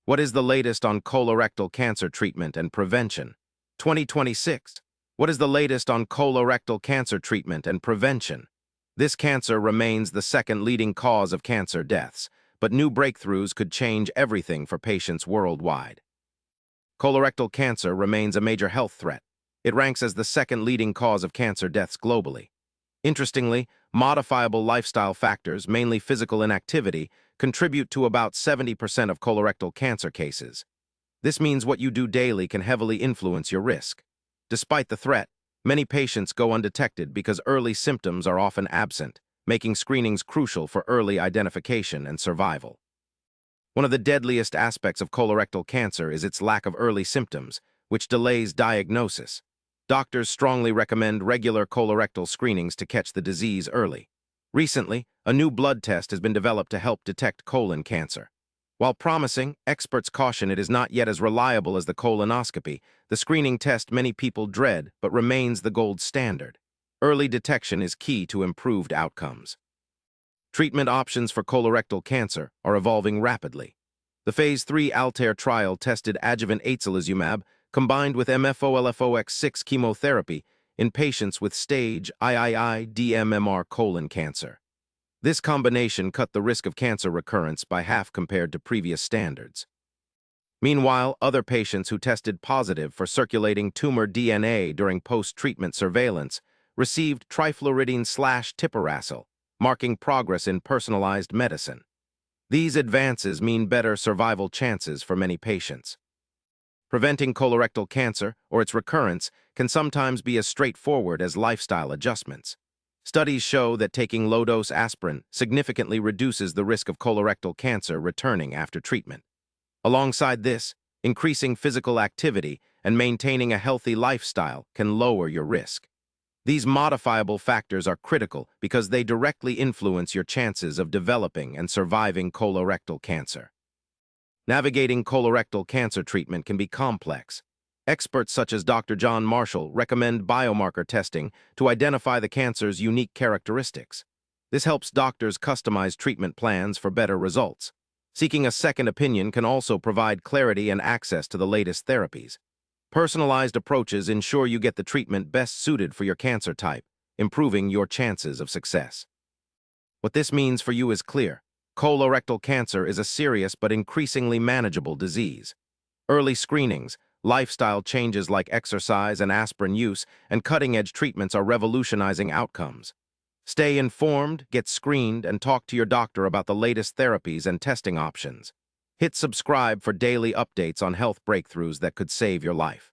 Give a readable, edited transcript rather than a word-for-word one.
What is the latest on colorectal cancer treatment and prevention? 2026. What is the latest on colorectal cancer treatment and prevention? This cancer remains the second leading cause of cancer deaths, but new breakthroughs could change everything for patients worldwide. Colorectal cancer remains a major health threat. It ranks as the second leading cause of cancer deaths globally. Interestingly, modifiable lifestyle factors, mainly physical inactivity, contribute to about 70% of colorectal cancer cases. This means what you do daily can heavily influence your risk. Despite the threat, many patients go undetected because early symptoms are often absent, making screenings crucial for early identification and survival. One of the deadliest aspects of colorectal cancer is its lack of early symptoms, which delays diagnosis. Doctors strongly recommend regular colorectal screenings to catch the disease early. Recently, a new blood test has been developed to help detect colon cancer. While promising, experts caution it is not yet as reliable as the colonoscopy, the screening test many people dread but remains the gold standard. Early detection is key to improved outcomes. Treatment options for colorectal cancer are evolving rapidly. The Phase 3 ALTAIR trial tested adjuvant atezolizumab combined with MFO-LFOX6 chemotherapy in patients with stage III dMMR colon cancer. This combination cut the risk of cancer recurrence by half compared to previous standards. Meanwhile, other patients who tested positive for circulating tumor DNA during post-treatment surveillance received trifluridine/tipiracil, marking progress in personalized medicine. These advances mean better survival chances for many patients. Preventing colorectal cancer, or its recurrence, can sometimes be as straightforward as lifestyle adjustments. Studies show that taking low-dose aspirin significantly reduces the risk of colorectal cancer returning after treatment. Alongside this, increasing physical activity and maintaining a healthy lifestyle can lower your risk. These modifiable factors are critical because they directly influence your chances of developing and surviving colorectal cancer. Navigating colorectal cancer treatment can be complex. Experts such as Dr. John Marshall recommend biomarker testing to identify the cancer's unique characteristics. This helps doctors customize treatment plans for better results. Seeking a second opinion can also provide clarity and access to the latest therapies. Personalized approaches ensure you get the treatment best suited for your cancer type, improving your chances of success. What this means for you is clear. Colorectal cancer is a serious but increasingly manageable disease. Early screenings, lifestyle changes like exercise and aspirin use, and cutting-edge treatments are revolutionizing outcomes. Stay informed, get screened, and talk to your doctor about the latest therapies and testing options. Hit subscribe for daily updates on health breakthroughs that could save your life.